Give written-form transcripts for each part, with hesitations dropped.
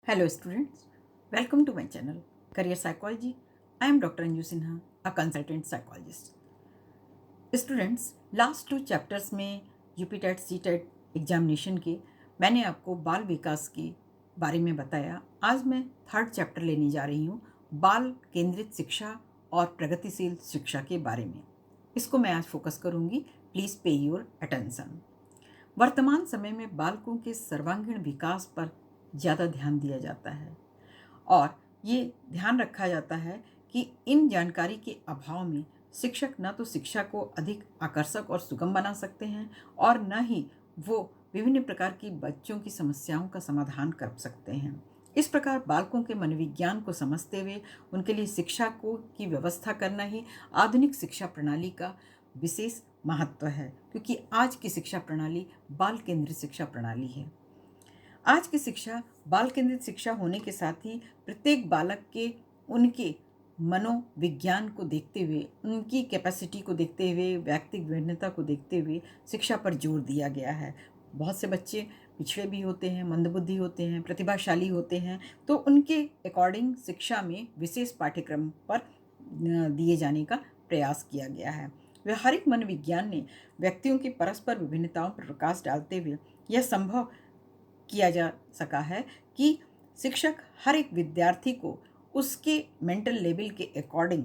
Hello students, welcome to my channel Career Psychology. I am Dr. Anju Sinha, a consultant psychologist. Students, last 2 chapters में UP TET C TET examination के मैंने आपको बाल विकास के बारे में बताया। आज मैं 3rd चैप्टर लेने जा रही हूँ, बाल केंद्रित शिक्षा और प्रगतिशील शिक्षा के बारे में। इसको मैं आज फोकस करूँगी। प्लीज़ पे योर अटेंशन। वर्तमान समय में बालकों के सर्वांगीण विकास पर ज़्यादा ध्यान दिया जाता है और ये ध्यान रखा जाता है कि इन जानकारी के अभाव में शिक्षक न तो शिक्षा को अधिक आकर्षक और सुगम बना सकते हैं और न ही वो विभिन्न प्रकार की बच्चों की समस्याओं का समाधान कर सकते हैं। इस प्रकार बालकों के मनोविज्ञान को समझते हुए उनके लिए शिक्षा को की व्यवस्था करना ही आधुनिक शिक्षा प्रणाली का विशेष महत्व है, क्योंकि आज की शिक्षा प्रणाली बाल केंद्रित शिक्षा प्रणाली है। आज की शिक्षा बाल केंद्रित शिक्षा होने के साथ ही प्रत्येक बालक के उनके मनोविज्ञान को देखते हुए, उनकी कैपेसिटी को देखते हुए, व्यक्तिगत भिन्नता को देखते हुए शिक्षा पर जोर दिया गया है। बहुत से बच्चे पिछड़े भी होते हैं, मंदबुद्धि होते हैं, प्रतिभाशाली होते हैं, तो उनके अकॉर्डिंग शिक्षा में विशेष पाठ्यक्रम पर दिए जाने का प्रयास किया गया है। व्यवहारिक मनोविज्ञान ने व्यक्तियों की परस्पर विभिन्नताओं पर प्रकाश डालते हुए यह संभव किया जा सका है कि शिक्षक हर एक विद्यार्थी को उसके मेंटल लेवल के अकॉर्डिंग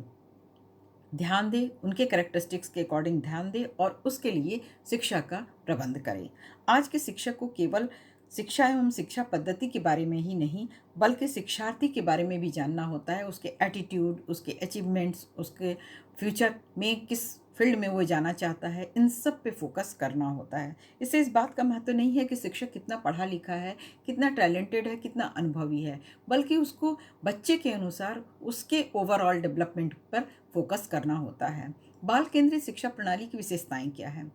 ध्यान दे, उनके कैरेक्टरिस्टिक्स के अकॉर्डिंग ध्यान दे और उसके लिए शिक्षा का प्रबंध करे। आज के शिक्षक को केवल शिक्षा एवं शिक्षा पद्धति के बारे में ही नहीं, बल्कि शिक्षार्थी के बारे में भी जानना होता है, उसके एटीट्यूड, उसके अचीवमेंट्स, उसके फ्यूचर में किस फील्ड में वो जाना चाहता है, इन सब पे फोकस करना होता है। इससे इस बात का महत्व नहीं है कि शिक्षक कितना पढ़ा लिखा है, कितना टैलेंटेड है, कितना अनुभवी है, बल्कि उसको बच्चे के अनुसार उसके ओवरऑल डेवलपमेंट पर फोकस करना होता है। बाल केंद्रित शिक्षा प्रणाली की विशेषताएं क्या हैं?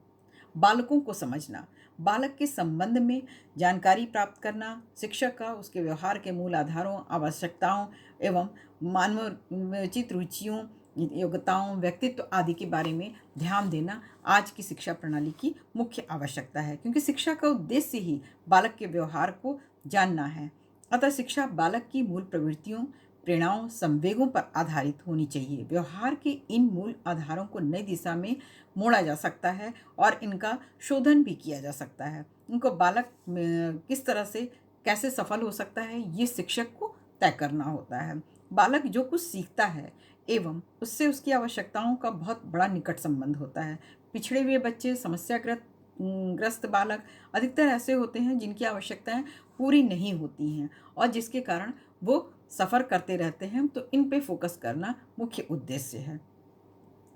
बालकों को समझना, बालक के संबंध में जानकारी प्राप्त करना, शिक्षक का उसके व्यवहार के मूल आधारों, आवश्यकताओं एवं मानवोचित रुचियों, योग्यताओं, व्यक्तित्व आदि के बारे में ध्यान देना आज की शिक्षा प्रणाली की मुख्य आवश्यकता है, क्योंकि शिक्षा का उद्देश्य ही बालक के व्यवहार को जानना है। अतः शिक्षा बालक की मूल प्रवृत्तियों, प्रेरणाओं, संवेगों पर आधारित होनी चाहिए। व्यवहार के इन मूल आधारों को नई दिशा में मोड़ा जा सकता है और इनका शोधन भी किया जा सकता है। इनको बालक किस तरह से कैसे सफल हो सकता है, ये शिक्षक को तय करना होता है। बालक जो कुछ सीखता है एवं उससे उसकी आवश्यकताओं का बहुत बड़ा निकट संबंध होता है। पिछड़े हुए बच्चे, समस्याग्रस्त बालक अधिकतर ऐसे होते हैं जिनकी आवश्यकताएं पूरी नहीं होती हैं और जिसके कारण वो सफ़र करते रहते हैं, तो इन पे फोकस करना मुख्य उद्देश्य है।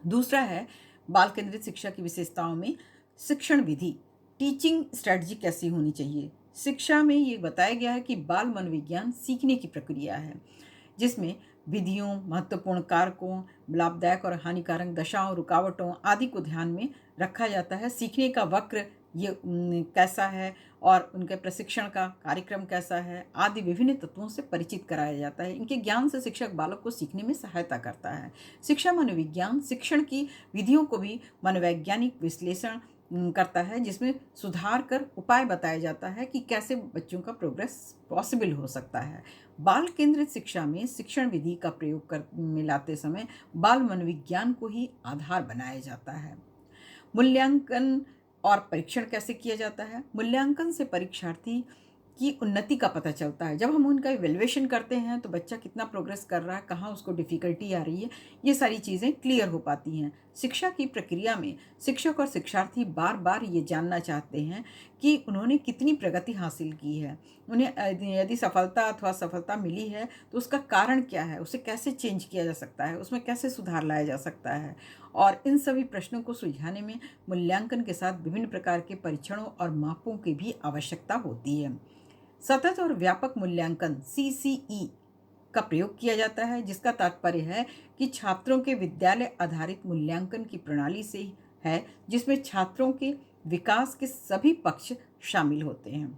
दूसरा है बाल केंद्रित शिक्षा की विशेषताओं में शिक्षण विधि, टीचिंग स्ट्रेटजी कैसी होनी चाहिए। शिक्षा में ये बताया गया है कि बाल मनोविज्ञान सीखने की प्रक्रिया है, जिसमें विधियों, महत्वपूर्ण कारकों, लाभदायक और हानिकारक दशाओं, रुकावटों आदि को ध्यान में रखा जाता है। सीखने का वक्र ये कैसा है और उनके प्रशिक्षण का कार्यक्रम कैसा है आदि विभिन्न तत्वों से परिचित कराया जाता है। इनके ज्ञान से शिक्षक बालक को सीखने में सहायता करता है। शिक्षा मनोविज्ञान शिक्षण की विधियों को भी मनोवैज्ञानिक विश्लेषण करता है, जिसमें सुधार कर उपाय बताया जाता है कि कैसे बच्चों का प्रोग्रेस पॉसिबल हो सकता है। बाल केंद्रित शिक्षा में शिक्षण विधि का प्रयोग कर मिलाते समय बाल मनोविज्ञान को ही आधार बनाया जाता है। मूल्यांकन और परीक्षण कैसे किया जाता है? मूल्यांकन से परीक्षार्थी की उन्नति का पता चलता है। जब हम उनका इवैल्यूएशन करते हैं तो बच्चा कितना प्रोग्रेस कर रहा है, कहाँ उसको डिफ़िकल्टी आ रही है, ये सारी चीज़ें क्लियर हो पाती हैं। शिक्षा की प्रक्रिया में शिक्षक और शिक्षार्थी बार बार ये जानना चाहते हैं कि उन्होंने कितनी प्रगति हासिल की है। उन्हें यदि सफलता अथवा असफलता मिली है तो उसका कारण क्या है, उसे कैसे चेंज किया जा सकता है, उसमें कैसे सुधार लाया जा सकता है। और इन सभी प्रश्नों को सुलझाने में मूल्यांकन के साथ विभिन्न प्रकार के परीक्षणों और मापों की भी आवश्यकता होती है। सतत और व्यापक मूल्यांकन CCE का प्रयोग किया जाता है, जिसका तात्पर्य है कि छात्रों के विद्यालय आधारित मूल्यांकन की प्रणाली से है, जिसमें छात्रों के विकास के सभी पक्ष शामिल होते हैं।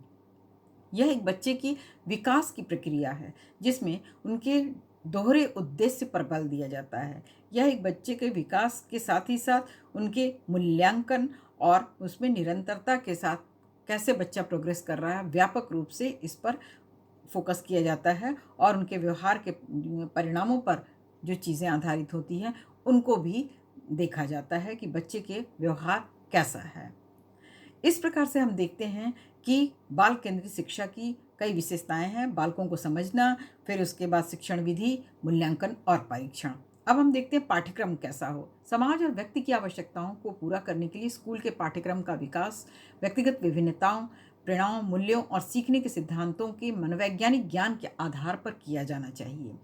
यह एक बच्चे की विकास की प्रक्रिया है, जिसमें उनके दोहरे उद्देश्य पर बल दिया जाता है। यह एक बच्चे के विकास के साथ ही साथ उनके मूल्यांकन और उसमें निरंतरता के साथ कैसे बच्चा प्रोग्रेस कर रहा है, व्यापक रूप से इस पर फोकस किया जाता है और उनके व्यवहार के परिणामों पर जो चीज़ें आधारित होती हैं उनको भी देखा जाता है कि बच्चे के व्यवहार कैसा है। इस प्रकार से हम देखते हैं कि बाल केंद्रित शिक्षा की कई विशेषताएं हैं। बालकों को समझना, फिर उसके बाद शिक्षण विधि, मूल्यांकन और परीक्षण। अब हम देखते हैं पाठ्यक्रम कैसा हो। समाज और व्यक्ति की आवश्यकताओं को पूरा करने के लिए स्कूल के पाठ्यक्रम का विकास व्यक्तिगत विभिन्नताओं, प्रेरणाओं, मूल्यों और सीखने के सिद्धांतों के मनोवैज्ञानिक ज्ञान के आधार पर किया जाना चाहिए।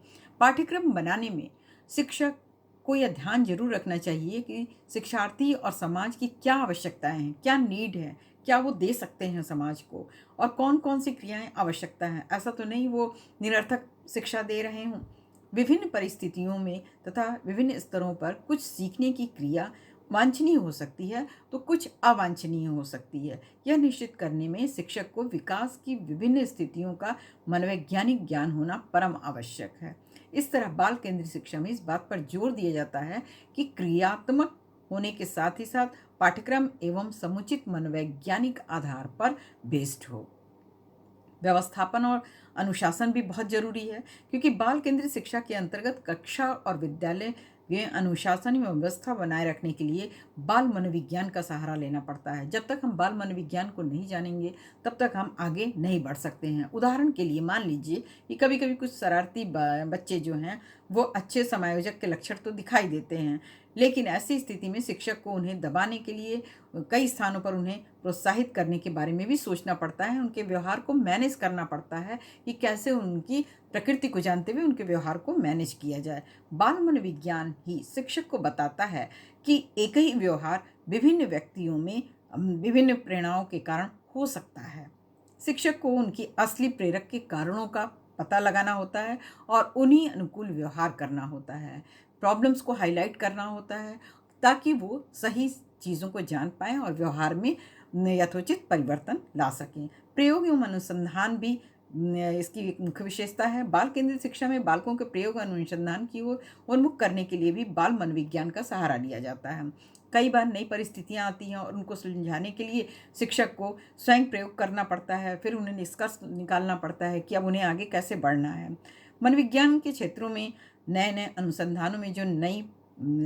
पाठ्यक्रम बनाने में शिक्षक को यह ध्यान जरूर रखना चाहिए कि शिक्षार्थी और समाज की क्या आवश्यकताएं हैं, क्या नीड है, क्या वो दे सकते हैं समाज को, और कौन कौन सी क्रियाएं आवश्यकता हैं। ऐसा तो नहीं वो निरर्थक शिक्षा दे रहे हों। विभिन्न परिस्थितियों में तथा विभिन्न स्तरों पर कुछ सीखने की क्रिया वांछनीय हो सकती है तो कुछ अवांछनीय हो सकती है। यह निश्चित करने में शिक्षक को विकास की विभिन्न स्थितियों का मनोवैज्ञानिक ज्ञान होना परम आवश्यक है। इस तरह बाल केंद्रित शिक्षा में इस बात पर जोर दिया जाता है कि क्रियात्मक होने के साथ ही साथ पाठ्यक्रम एवं समुचित मनोवैज्ञानिक आधार पर बेस्ड हो। व्यवस्थापन और अनुशासन भी बहुत जरूरी है, क्योंकि बाल केंद्रित शिक्षा के अंतर्गत कक्षा और विद्यालय में अनुशासन एवं व्यवस्था बनाए रखने के लिए बाल मनोविज्ञान का सहारा लेना पड़ता है। जब तक हम बाल मनोविज्ञान को नहीं जानेंगे तब तक हम आगे नहीं बढ़ सकते हैं। उदाहरण के लिए मान लीजिए कि कभी कभी कुछ शरारती बच्चे जो हैं वो अच्छे समायोजक के लक्षण तो दिखाई देते हैं, लेकिन ऐसी स्थिति में शिक्षक को उन्हें दबाने के लिए कई स्थानों पर उन्हें प्रोत्साहित करने के बारे में भी सोचना पड़ता है। उनके व्यवहार को मैनेज करना पड़ता है कि कैसे उनकी प्रकृति को जानते हुए उनके व्यवहार को मैनेज किया जाए। बाल मनोविज्ञान ही शिक्षक को बताता है कि एक ही व्यवहार विभिन्न व्यक्तियों में विभिन्न प्रेरणाओं के कारण हो सकता है। शिक्षक को उनकी असली प्रेरक के कारणों का पता लगाना होता है और उन्हीं अनुकूल व्यवहार करना होता है। प्रॉब्लम्स को हाईलाइट करना होता है ताकि वो सही चीज़ों को जान पाएँ और व्यवहार में यथोचित परिवर्तन ला सकें। प्रयोग एवं अनुसंधान भी इसकी एक मुख्य विशेषता है। बाल केंद्रित शिक्षा में बालकों के प्रयोग और अनुसंधान की ओर उन्मुख करने के लिए भी बाल मनोविज्ञान का सहारा लिया जाता है। कई बार नई परिस्थितियां आती हैं और उनको सुलझाने के लिए शिक्षक को स्वयं प्रयोग करना पड़ता है। फिर उन्हें निष्कर्ष निकालना पड़ता है कि अब उन्हें आगे कैसे बढ़ना है। मनोविज्ञान के क्षेत्रों में नए नए अनुसंधानों में जो नई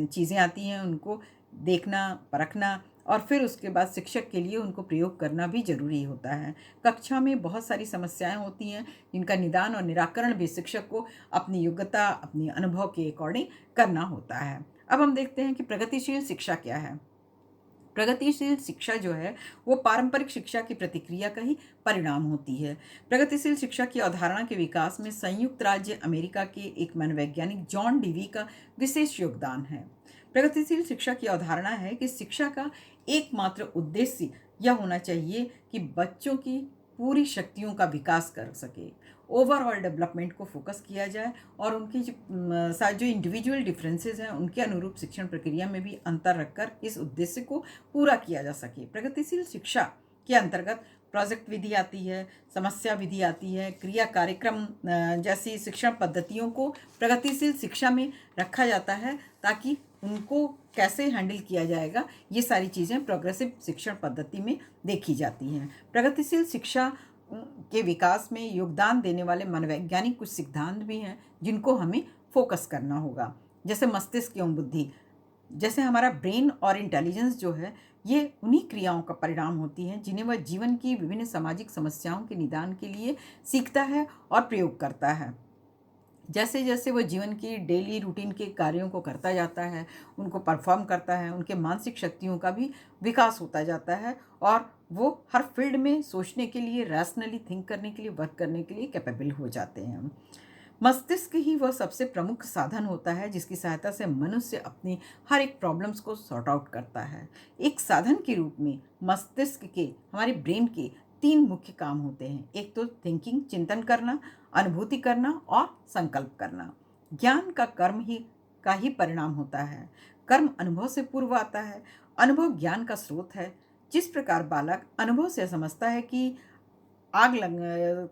चीज़ें आती हैं उनको देखना, परखना और फिर उसके बाद शिक्षक के लिए उनको प्रयोग करना भी जरूरी होता है। कक्षा में बहुत सारी समस्याएं होती हैं जिनका निदान और निराकरण भी शिक्षक को अपनी योग्यता, अपने अनुभव के अकॉर्डिंग करना होता है। अब हम देखते हैं कि प्रगतिशील शिक्षा क्या है। प्रगतिशील शिक्षा जो है वो पारंपरिक शिक्षा की प्रतिक्रिया का ही परिणाम होती है। प्रगतिशील शिक्षा की अवधारणा के विकास में संयुक्त राज्य अमेरिका के एक मनोवैज्ञानिक जॉन डीवी का विशेष योगदान है। प्रगतिशील शिक्षा की अवधारणा है कि शिक्षा का एकमात्र उद्देश्य यह होना चाहिए कि बच्चों की पूरी शक्तियों का विकास कर सके, ओवरऑल डेवलपमेंट को फोकस किया जाए और उनकी जो इंडिविजुअल डिफरेंसेस हैं उनके अनुरूप शिक्षण प्रक्रिया में भी अंतर रखकर इस उद्देश्य को पूरा किया जा सके। प्रगतिशील शिक्षा के अंतर्गत प्रोजेक्ट विधि आती है, समस्या विधि आती है, क्रिया कार्यक्रम जैसी शिक्षण पद्धतियों को प्रगतिशील शिक्षा में रखा जाता है ताकि उनको कैसे हैंडल किया जाएगा ये सारी चीज़ें प्रोग्रेसिव शिक्षण पद्धति में देखी जाती हैं। प्रगतिशील शिक्षा के विकास में योगदान देने वाले मनोवैज्ञानिक कुछ सिद्धांत भी हैं जिनको हमें फोकस करना होगा, जैसे मस्तिष्क एवं बुद्धि। जैसे हमारा ब्रेन और इंटेलिजेंस जो है ये उन्हीं क्रियाओं का परिणाम होती हैं जिन्हें वह जीवन की विभिन्न सामाजिक समस्याओं के निदान के लिए सीखता है और प्रयोग करता है। जैसे जैसे वो जीवन की डेली रूटीन के कार्यों को करता जाता है, उनको परफॉर्म करता है, उनके मानसिक शक्तियों का भी विकास होता जाता है और वो हर फील्ड में सोचने के लिए, रैशनली थिंक करने के लिए, वर्क करने के लिए कैपेबल हो जाते हैं। मस्तिष्क ही वह सबसे प्रमुख साधन होता है जिसकी सहायता से मनुष्य अपनी हर एक प्रॉब्लम्स को सॉर्ट आउट करता है। एक साधन के रूप में मस्तिष्क के, हमारे ब्रेन के 3 मुख्य काम होते हैं। एक तो थिंकिंग, चिंतन करना, अनुभूति करना और संकल्प करना। ज्ञान का कर्म का ही परिणाम होता है। कर्म अनुभव से पूर्व आता है। अनुभव ज्ञान का स्रोत है। जिस प्रकार बालक अनुभव से समझता है कि आग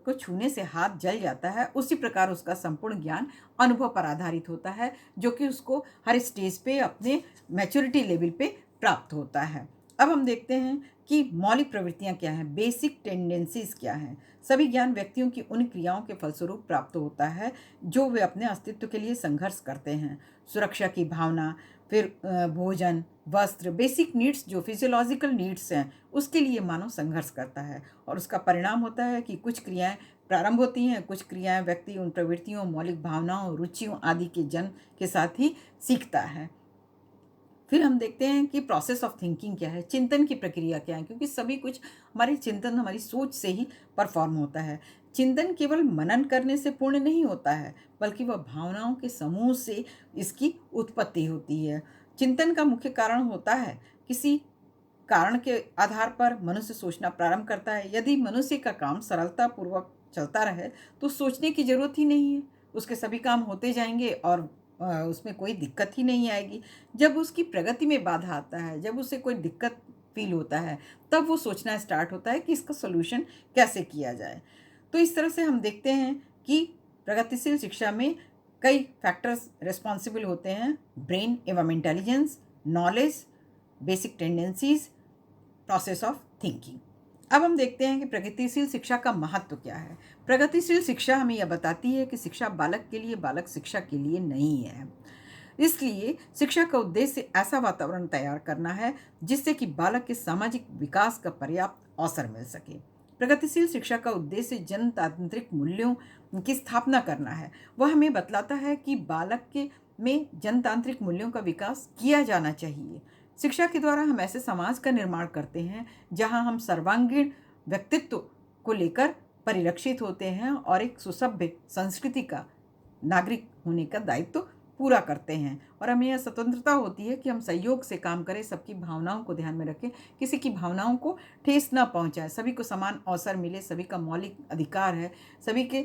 को छूने से हाथ जल जाता है, उसी प्रकार उसका संपूर्ण ज्ञान अनुभव पर आधारित होता है जो कि उसको हर स्टेज पे अपने मैच्योरिटी लेवल पे प्राप्त होता है। अब हम देखते हैं कि मौलिक प्रवृत्तियां क्या हैं, बेसिक टेंडेंसीज क्या हैं। सभी ज्ञान व्यक्तियों की उन क्रियाओं के फलस्वरूप प्राप्त होता है जो वे अपने अस्तित्व के लिए संघर्ष करते हैं। सुरक्षा की भावना, फिर भोजन, वस्त्र, बेसिक नीड्स जो फिजियोलॉजिकल नीड्स हैं, उसके लिए मानव संघर्ष करता है और उसका परिणाम होता है कि कुछ क्रियाएं प्रारंभ होती हैं, कुछ क्रियाएं व्यक्ति उन प्रवृत्तियों, मौलिक भावनाओं, रुचियों आदि के जन्म के साथ ही सीखता है। फिर हम देखते हैं कि प्रोसेस ऑफ थिंकिंग क्या है, चिंतन की प्रक्रिया क्या है, क्योंकि सभी कुछ हमारी चिंतन हमारी सोच से ही परफॉर्म होता है। चिंतन केवल मनन करने से पूर्ण नहीं होता है, बल्कि वह भावनाओं के समूह से इसकी उत्पत्ति होती है। चिंतन का मुख्य कारण होता है किसी कारण के आधार पर मनुष्य सोचना प्रारंभ करता है। यदि मनुष्य का काम सरलतापूर्वक चलता रहे तो सोचने की जरूरत ही नहीं है, उसके सभी काम होते जाएंगे और उसमें कोई दिक्कत ही नहीं आएगी। जब उसकी प्रगति में बाधा आता है, जब उसे कोई दिक्कत फील होता है, तब वो सोचना स्टार्ट होता है कि इसका सोल्यूशन कैसे किया जाए। तो इस तरह से हम देखते हैं कि प्रगतिशील शिक्षा में कई फैक्टर्स रिस्पॉन्सिबल होते हैं: ब्रेन एवं intelligence, knowledge, basic tendencies, process of thinking. अब हम देखते हैं कि प्रगतिशील शिक्षा का महत्व क्या है। प्रगतिशील शिक्षा हमें यह बताती है कि शिक्षा बालक के लिए, बालक शिक्षा के लिए नहीं है। इसलिए शिक्षा का उद्देश्य ऐसा वातावरण तैयार करना है जिससे कि बालक के सामाजिक विकास का पर्याप्त अवसर मिल सके। प्रगतिशील शिक्षा का उद्देश्य जनतांत्रिक मूल्यों की स्थापना करना है। वह हमें बतलाता है कि बालक के में जनतांत्रिक मूल्यों का विकास किया जाना चाहिए। शिक्षा के द्वारा हम ऐसे समाज का निर्माण करते हैं जहां हम सर्वांगीण व्यक्तित्व को लेकर परिरक्षित होते हैं और एक सुसभ्य संस्कृति का नागरिक होने का दायित्व पूरा करते हैं। और हमें यह स्वतंत्रता होती है कि हम सहयोग से काम करें, सबकी भावनाओं को ध्यान में रखें, किसी की भावनाओं को ठेस ना पहुंचाए, सभी को समान अवसर मिले, सभी का मौलिक अधिकार है, सभी के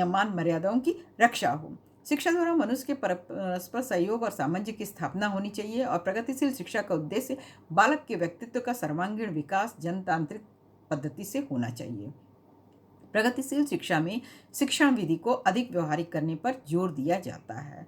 मान मर्यादाओं की रक्षा हो। शिक्षा द्वारा मनुष्य के परस्पर सहयोग और सामंजस्य की स्थापना होनी चाहिए और प्रगतिशील शिक्षा का उद्देश्य बालक के व्यक्तित्व का सर्वांगीण विकास जनतांत्रिक पद्धति से होना चाहिए। प्रगतिशील शिक्षा में शिक्षण विधि को अधिक व्यवहारिक करने पर जोर दिया जाता है।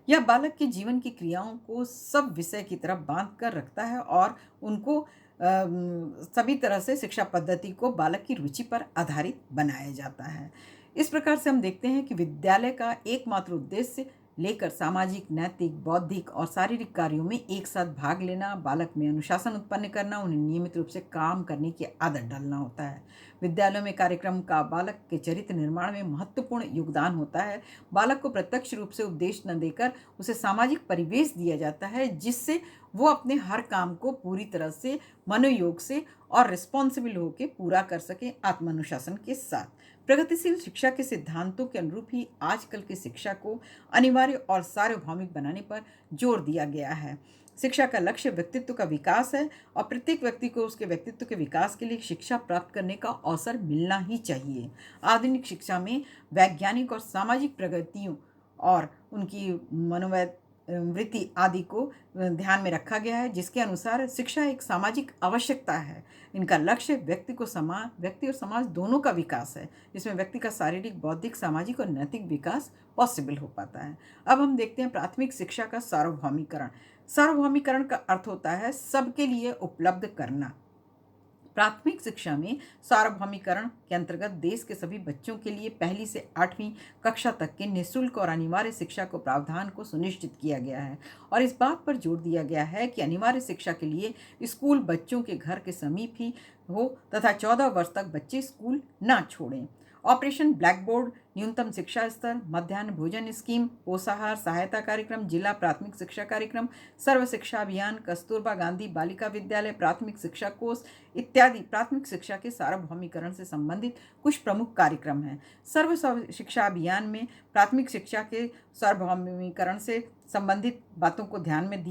यह बालक के जीवन की क्रियाओं को सब विषय की तरफ बांध कर रखता है और उनको सभी तरह से शिक्षा पद्धति को बालक की रुचि पर आधारित बनाया जाता है। इस प्रकार से हम देखते हैं कि विद्यालय का एकमात्र उद्देश्य लेकर सामाजिक, नैतिक, बौद्धिक और शारीरिक कार्यों में एक साथ भाग लेना, बालक में अनुशासन उत्पन्न करना, उन्हें नियमित रूप से काम करने की आदत डालना होता है। विद्यालयों में कार्यक्रम का बालक के चरित्र निर्माण में महत्वपूर्ण योगदान होता है। बालक को प्रत्यक्ष रूप से उपदेश न देकर उसे सामाजिक परिवेश दिया जाता है जिससे वो अपने हर काम को पूरी तरह से मनोयोग से और रिस्पॉन्सिबल होकर पूरा कर सके, आत्मानुशासन के साथ। प्रगतिशील शिक्षा के सिद्धांतों के अनुरूप ही आजकल की शिक्षा को अनिवार्य और सार्वभौमिक बनाने पर जोर दिया गया है। शिक्षा का लक्ष्य व्यक्तित्व का विकास है और प्रत्येक व्यक्ति को उसके व्यक्तित्व के विकास के लिए शिक्षा प्राप्त करने का अवसर मिलना ही चाहिए। आधुनिक शिक्षा में वैज्ञानिक और सामाजिक प्रगतियों और उनकी वृत्ति आदि को ध्यान में रखा गया है, जिसके अनुसार शिक्षा एक सामाजिक आवश्यकता है। इनका लक्ष्य व्यक्ति और समाज दोनों का विकास है, जिसमें व्यक्ति का शारीरिक, बौद्धिक, सामाजिक और नैतिक विकास पॉसिबल हो पाता है। अब हम देखते हैं प्राथमिक शिक्षा का सार्वभौमिकरण। सार्वभौमिकरण का अर्थ होता है सबके लिए उपलब्ध करना। प्राथमिक शिक्षा में सार्वभौमिकरण के अंतर्गत देश के सभी बच्चों के लिए पहली से 8वीं कक्षा तक के निःशुल्क और अनिवार्य शिक्षा को प्रावधान को सुनिश्चित किया गया है और इस बात पर जोर दिया गया है कि अनिवार्य शिक्षा के लिए स्कूल बच्चों के घर के समीप ही हो तथा 14 वर्ष तक बच्चे स्कूल ना छोड़ें। ऑपरेशन ब्लैक बोर्ड, न्यूनतम शिक्षा स्तर, मध्याह्न भोजन स्कीम, पोषाहार सहायता कार्यक्रम, जिला प्राथमिक शिक्षा कार्यक्रम, सर्व शिक्षा अभियान, कस्तूरबा गांधी बालिका विद्यालय प्राथमिक शिक्षा कोष इत्यादि प्राथमिक शिक्षा के सार्वभौमिकरण से संबंधित कुछ प्रमुख कार्यक्रम हैं। सर्व शिक्षा अभियान में प्राथमिक शिक्षा के सार्वभौमिकरण से संबंधित बातों को ध्यान में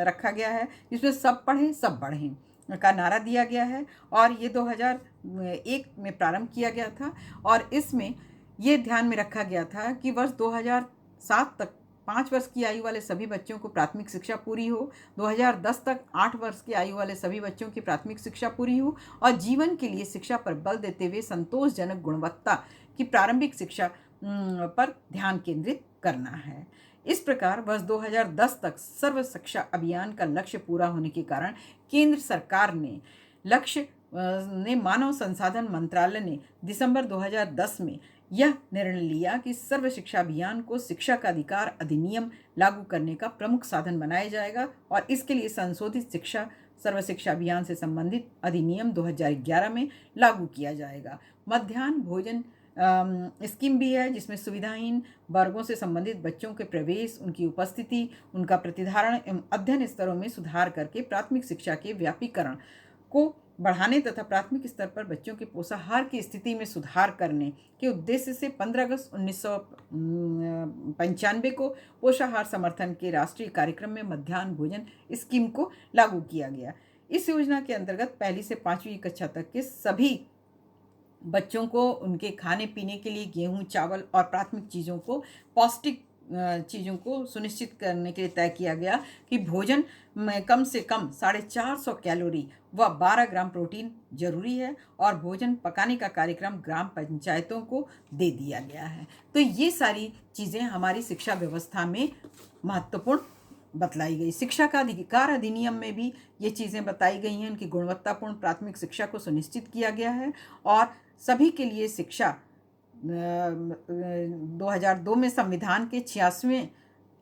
रखा गया है, जिसमें सब पढ़ें सब बढ़ें का नारा दिया गया है और ये 2001 में प्रारंभ किया गया था और इसमें ये ध्यान में रखा गया था कि वर्ष 2007 तक 5 वर्ष की आयु वाले सभी बच्चों को प्राथमिक शिक्षा पूरी हो, 2010 तक 8 वर्ष की आयु वाले सभी बच्चों की प्राथमिक शिक्षा पूरी हो और जीवन के लिए शिक्षा पर बल देते हुए संतोषजनक गुणवत्ता की प्रारंभिक शिक्षा पर ध्यान केंद्रित करना है। इस प्रकार वर्ष 2010 तक सर्व शिक्षा अभियान का लक्ष्य पूरा होने के कारण केंद्र सरकार ने लक्ष्य ने मानव संसाधन मंत्रालय ने दिसंबर 2010 में यह निर्णय लिया कि सर्व शिक्षा अभियान को शिक्षा का अधिकार अधिनियम लागू करने का प्रमुख साधन बनाया जाएगा और इसके लिए संशोधित शिक्षा सर्व शिक्षा अभियान से संबंधित अधिनियम 2011 में लागू किया जाएगा। मध्याह्न भोजन स्कीम भी है जिसमें सुविधाहीन वर्गों से संबंधित बच्चों के प्रवेश, उनकी उपस्थिति, उनका प्रतिधारण एवं अध्ययन स्तरों में सुधार करके प्राथमिक शिक्षा के व्यापीकरण को बढ़ाने तथा प्राथमिक स्तर पर बच्चों के पोषाहार की स्थिति में सुधार करने के उद्देश्य से 15 अगस्त 1995 को पोषाहार समर्थन के राष्ट्रीय कार्यक्रम में मध्याह्न भोजन स्कीम को लागू किया गया। इस योजना के अंतर्गत पहली से 5वीं कक्षा तक के सभी बच्चों को उनके खाने पीने के लिए गेहूं, चावल और प्राथमिक चीज़ों को पौष्टिक चीज़ों को सुनिश्चित करने के लिए तय किया गया कि भोजन में कम से कम 450 कैलोरी व 12 ग्राम प्रोटीन जरूरी है और भोजन पकाने का कार्यक्रम ग्राम पंचायतों को दे दिया गया है। तो ये सारी चीज़ें हमारी शिक्षा व्यवस्था में महत्वपूर्ण बतलाई गई। शिक्षा का अधिकार अधिनियम में भी ये चीज़ें बताई गई हैं। उनकी गुणवत्तापूर्ण प्राथमिक शिक्षा को सुनिश्चित किया गया है और सभी के लिए शिक्षा 2002 में संविधान के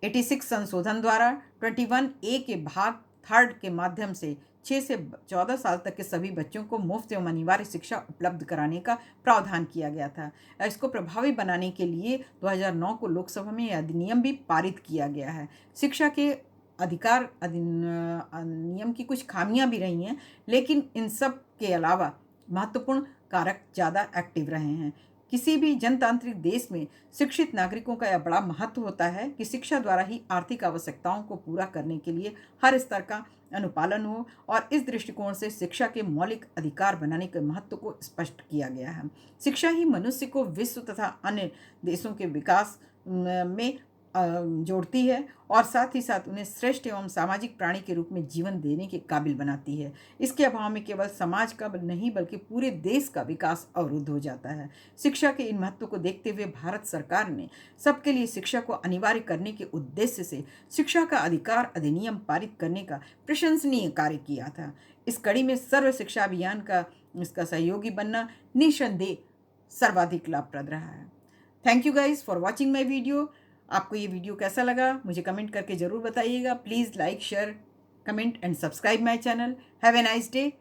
86 संशोधन द्वारा 21A के भाग 3 के माध्यम से 6 से 14 साल तक के सभी बच्चों को मुफ्त एवं अनिवार्य शिक्षा उपलब्ध कराने का प्रावधान किया गया था। इसको प्रभावी बनाने के लिए 2009 को लोकसभा में यह अधिनियम भी पारित किया गया है। शिक्षा के अधिकार अधिनियम की कुछ खामियां भी रही हैं, लेकिन इन सब के अलावा महत्वपूर्ण कारक ज़्यादा एक्टिव रहे हैं। किसी भी जनतांत्रिक देश में शिक्षित नागरिकों का यह बड़ा महत्व होता है कि शिक्षा द्वारा ही आर्थिक आवश्यकताओं को पूरा करने के लिए हर स्तर का अनुपालन हो और इस दृष्टिकोण से शिक्षा के मौलिक अधिकार बनाने के महत्व को स्पष्ट किया गया है। शिक्षा ही मनुष्य को विश्व तथा अन्य देशों के विकास में जोड़ती है और साथ ही साथ उन्हें श्रेष्ठ एवं सामाजिक प्राणी के रूप में जीवन देने के काबिल बनाती है। इसके अभाव में केवल समाज का नहीं बल्कि पूरे देश का विकास अवरुद्ध हो जाता है। शिक्षा के इन महत्व को देखते हुए भारत सरकार ने सबके लिए शिक्षा को अनिवार्य करने के उद्देश्य से शिक्षा का अधिकार अधिनियम पारित करने का प्रशंसनीय कार्य किया था। इस कड़ी में सर्व शिक्षा अभियान का इसका सहयोगी बनना निसंदेह सर्वाधिक लाभप्रद रहा है। Thank you guys for watching my video. आपको ये वीडियो कैसा लगा मुझे कमेंट करके ज़रूर बताइएगा। Please like, share, comment and subscribe my channel. Have a nice day.